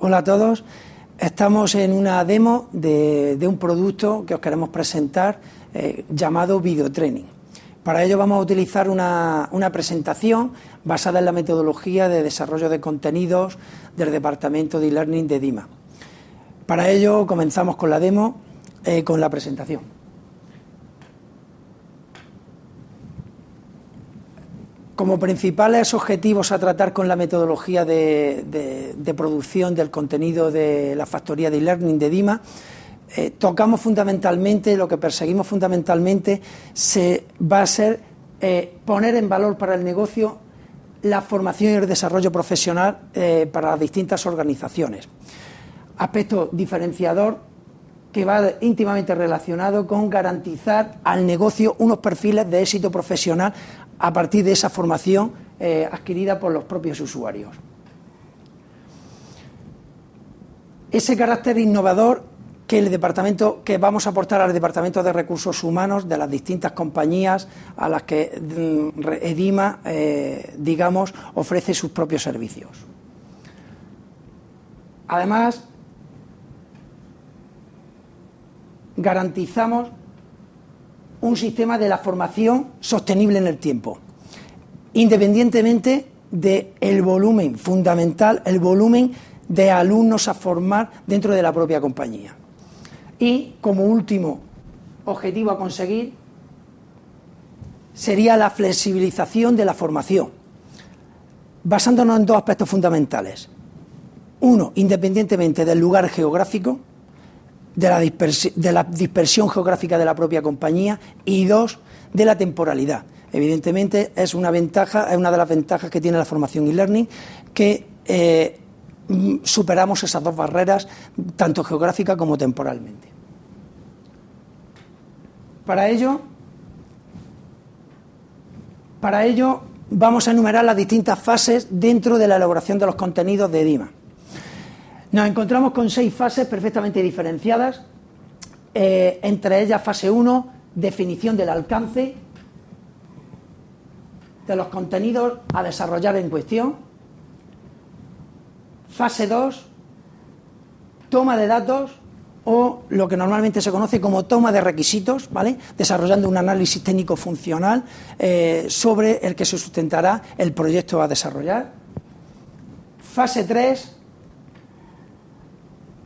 Hola a todos, estamos en una demo de un producto que os queremos presentar llamado Videotraining. Para ello vamos a utilizar una presentación basada en la metodología de desarrollo de contenidos del departamento de e-learning de DIMA. Para ello comenzamos con la demo, con la presentación. Como principales objetivos a tratar con la metodología de producción del contenido de la factoría de e-learning de DIMA, tocamos fundamentalmente, lo que perseguimos fundamentalmente va a ser poner en valor para el negocio la formación y el desarrollo profesional para las distintas organizaciones. Aspecto diferenciador que va íntimamente relacionado con garantizar al negocio unos perfiles de éxito profesional a partir de esa formación adquirida por los propios usuarios. Ese carácter innovador que vamos a aportar al Departamento de Recursos Humanos de las distintas compañías a las que DIMA, ofrece sus propios servicios. Además, garantizamos un sistema de la formación sostenible en el tiempo, independientemente del volumen fundamental, el volumen de alumnos a formar dentro de la propia compañía. Y como último objetivo a conseguir sería la flexibilización de la formación, basándonos en dos aspectos fundamentales. Uno, independientemente del lugar geográfico, de la dispersión geográfica de la propia compañía, y dos, de la temporalidad. Evidentemente es una de las ventajas que tiene la formación e-learning, que superamos esas dos barreras, tanto geográfica como temporalmente. Para ello vamos a enumerar las distintas fases dentro de la elaboración de los contenidos de DIMA. Nos encontramos con 6 fases perfectamente diferenciadas, entre ellas fase 1, definición del alcance de los contenidos a desarrollar en cuestión. Fase 2, toma de datos, o lo que normalmente se conoce como toma de requisitos, ¿vale? Desarrollando un análisis técnico funcional sobre el que se sustentará el proyecto a desarrollar. Fase 3,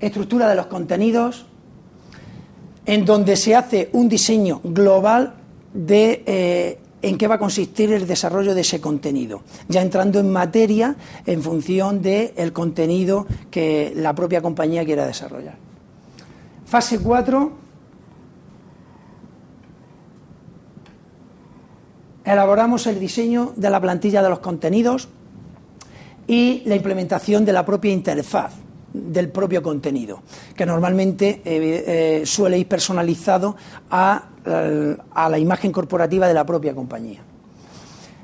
estructura de los contenidos, en donde se hace un diseño global de en qué va a consistir el desarrollo de ese contenido, ya entrando en materia en función del contenido que la propia compañía quiera desarrollar. Fase 4, elaboramos el diseño de la plantilla de los contenidos y la implementación de la propia interfaz del propio contenido, que normalmente suele ir personalizado a la imagen corporativa de la propia compañía.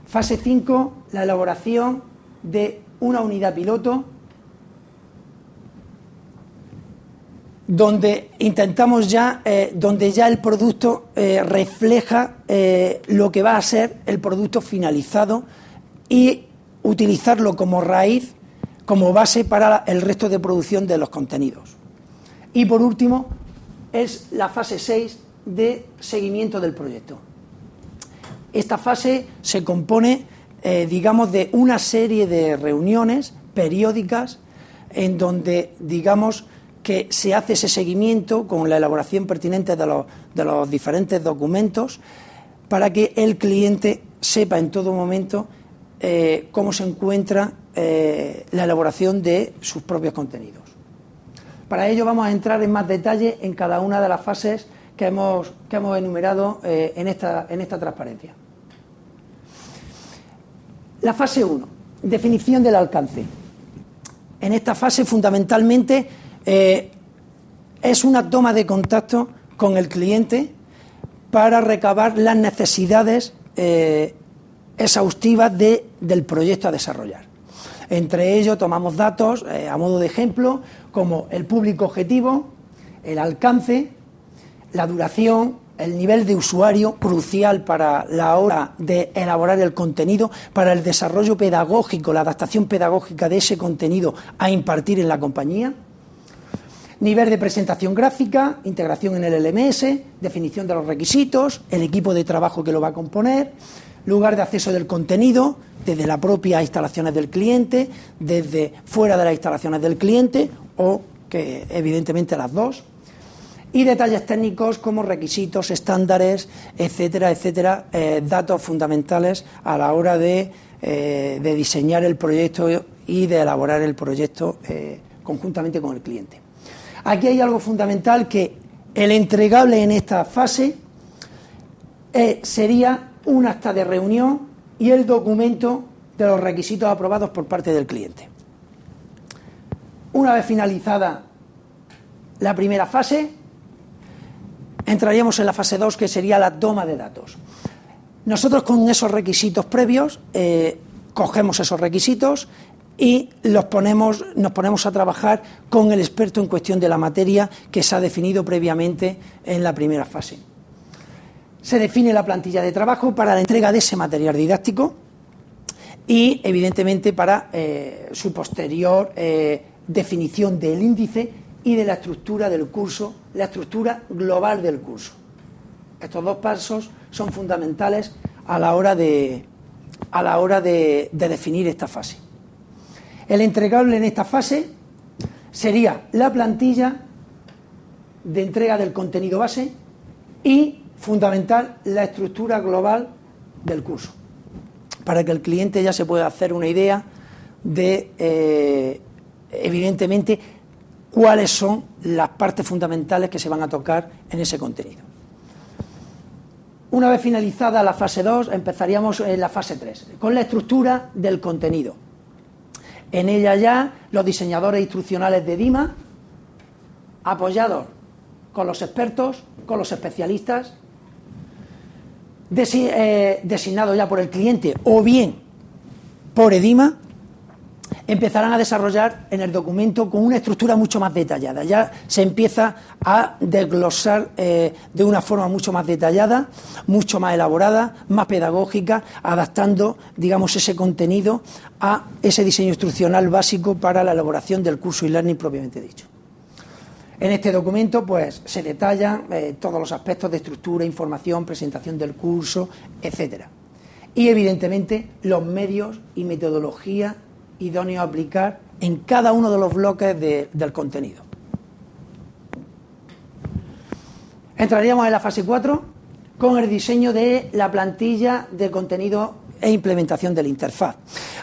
Fase 5, la elaboración de una unidad piloto, donde intentamos donde ya el producto refleja lo que va a ser el producto finalizado y utilizarlo como raíz, como base para el resto de producción de los contenidos. Y por último, es la fase 6 de seguimiento del proyecto. Esta fase se compone, de una serie de reuniones periódicas en donde, que se hace ese seguimiento con la elaboración pertinente de los diferentes documentos para que el cliente sepa en todo momento cómo se encuentra la elaboración de sus propios contenidos. Para ello vamos a entrar en más detalle en cada una de las fases que hemos enumerado en esta transparencia. La fase 1, definición del alcance. En esta fase fundamentalmente es una toma de contacto con el cliente para recabar las necesidades exhaustivas del proyecto a desarrollar. Entre ellos tomamos datos, a modo de ejemplo, como el público objetivo, el alcance, la duración, el nivel de usuario crucial para la hora de elaborar el contenido, para el desarrollo pedagógico, la adaptación pedagógica de ese contenido a impartir en la compañía. Nivel de presentación gráfica, integración en el LMS, definición de los requisitos, el equipo de trabajo que lo va a componer, lugar de acceso del contenido, desde las propias instalaciones del cliente, desde fuera de las instalaciones del cliente, o que evidentemente las dos, y detalles técnicos como requisitos, estándares, etcétera, etcétera, datos fundamentales a la hora de diseñar el proyecto y de elaborar el proyecto conjuntamente con el cliente. Aquí hay algo fundamental, que el entregable en esta fase sería un acta de reunión y el documento de los requisitos aprobados por parte del cliente. Una vez finalizada la primera fase, entraríamos en la fase 2, que sería la toma de datos. Nosotros, con esos requisitos previos, cogemos esos requisitos y nos ponemos a trabajar con el experto en cuestión de la materia que se ha definido previamente en la primera fase. Se define la plantilla de trabajo para la entrega de ese material didáctico y, evidentemente, para su posterior definición del índice y de la estructura del curso, la estructura global del curso. Estos dos pasos son fundamentales a la hora de definir esta fase. El entregable en esta fase sería la plantilla de entrega del contenido base y, fundamental, la estructura global del curso, para que el cliente ya se pueda hacer una idea de, evidentemente, cuáles son las partes fundamentales que se van a tocar en ese contenido. Una vez finalizada la fase 2, empezaríamos en la fase 3, con la estructura del contenido. En ella ya los diseñadores instruccionales de DIMA, apoyados con los expertos, con los especialistas, designados ya por el cliente o bien por EDIMA, empezarán a desarrollar en el documento con una estructura mucho más detallada. Ya se empieza a desglosar de una forma mucho más detallada, mucho más elaborada, más pedagógica, adaptando, digamos, ese contenido a ese diseño instruccional básico para la elaboración del curso e-learning propiamente dicho. En este documento, pues, se detallan todos los aspectos de estructura, información, presentación del curso, etcétera. Y, evidentemente, los medios y metodología idóneo a aplicar en cada uno de los bloques del contenido. Entraríamos en la fase 4 con el diseño de la plantilla de contenido e implementación de la interfaz.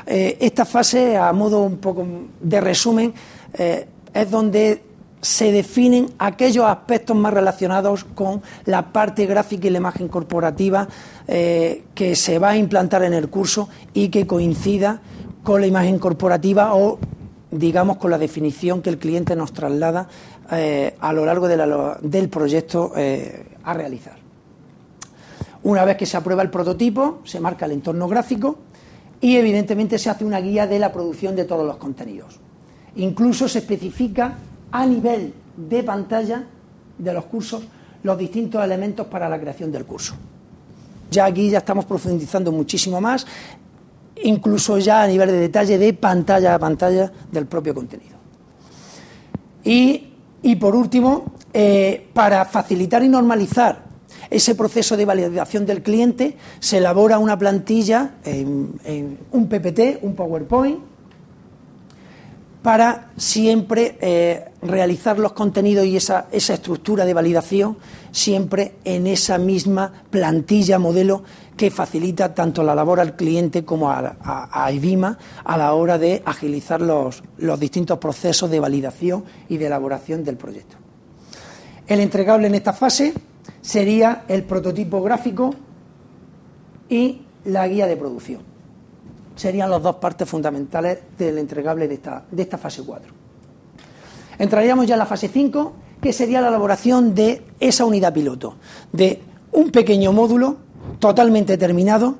Esta fase, a modo un poco de resumen, es donde se definen aquellos aspectos más relacionados con la parte gráfica y la imagen corporativa que se va a implantar en el curso y que coincida con la imagen corporativa o, digamos, con la definición que el cliente nos traslada a lo largo del proyecto a realizar. Una vez que se aprueba el prototipo, se marca el entorno gráfico y, evidentemente, se hace una guía de la producción de todos los contenidos. Incluso se especifica a nivel de pantalla de los cursos los distintos elementos para la creación del curso. Ya aquí ya estamos profundizando muchísimo más, incluso ya a nivel de detalle de pantalla a pantalla del propio contenido. Y por último, para facilitar y normalizar ese proceso de validación del cliente, se elabora una plantilla en un PPT, un PowerPoint, para siempre realizar los contenidos y esa estructura de validación siempre en esa misma plantilla modelo que facilita tanto la labor al cliente como a EDIMA a la hora de agilizar los distintos procesos de validación y de elaboración del proyecto. El entregable en esta fase sería el prototipo gráfico y la guía de producción. Serían las dos partes fundamentales del entregable de esta fase 4. Entraríamos ya en la fase 5, que sería la elaboración de esa unidad piloto, de un pequeño módulo totalmente terminado,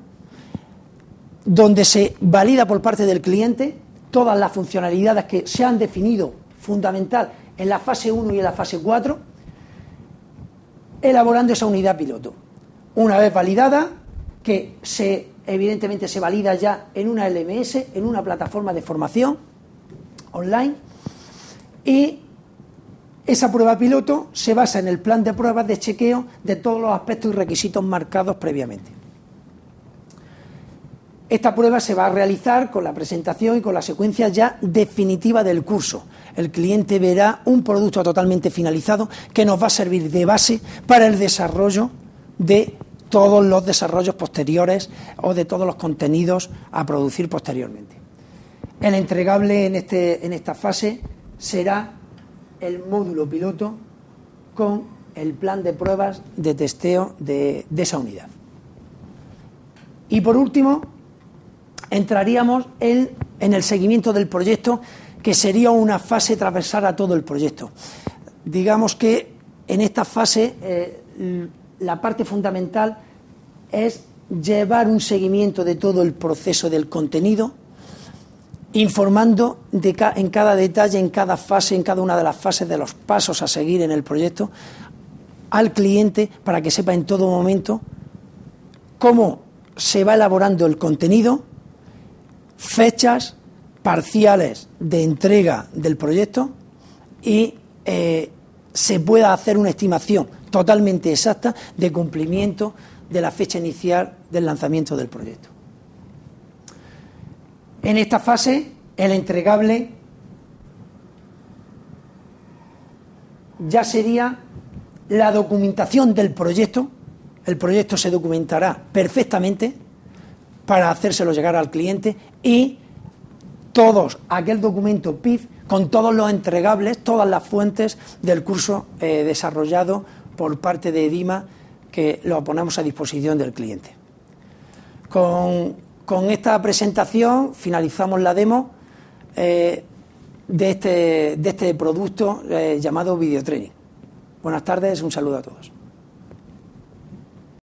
donde se valida por parte del cliente todas las funcionalidades que se han definido fundamental en la fase 1 y en la fase 4, elaborando esa unidad piloto. Una vez validada, que evidentemente se valida ya en una LMS, en una plataforma de formación online, y esa prueba piloto se basa en el plan de pruebas de chequeo de todos los aspectos y requisitos marcados previamente. Esta prueba se va a realizar con la presentación y con la secuencia ya definitiva del curso. El cliente verá un producto totalmente finalizado que nos va a servir de base para el desarrollo de todos los desarrollos posteriores o de todos los contenidos a producir posteriormente. El entregable en esta fase será el módulo piloto con el plan de pruebas de testeo de esa unidad. Y por último, entraríamos en el seguimiento del proyecto, que sería una fase transversal a todo el proyecto. Digamos que en esta fase la parte fundamental es llevar un seguimiento de todo el proceso del contenido, informando en cada detalle, en cada fase, en cada una de las fases de los pasos a seguir en el proyecto al cliente, para que sepa en todo momento cómo se va elaborando el contenido, fechas parciales de entrega del proyecto y se pueda hacer una estimación totalmente exacta de cumplimiento de la fecha inicial del lanzamiento del proyecto. En esta fase, el entregable ya sería la documentación del proyecto. El proyecto se documentará perfectamente para hacérselo llegar al cliente, y aquel documento PIF con todos los entregables, todas las fuentes del curso desarrollado por parte de EDIMA, que lo ponemos a disposición del cliente. Con esta presentación finalizamos la demo de este producto llamado Videotraining. Buenas tardes, un saludo a todos.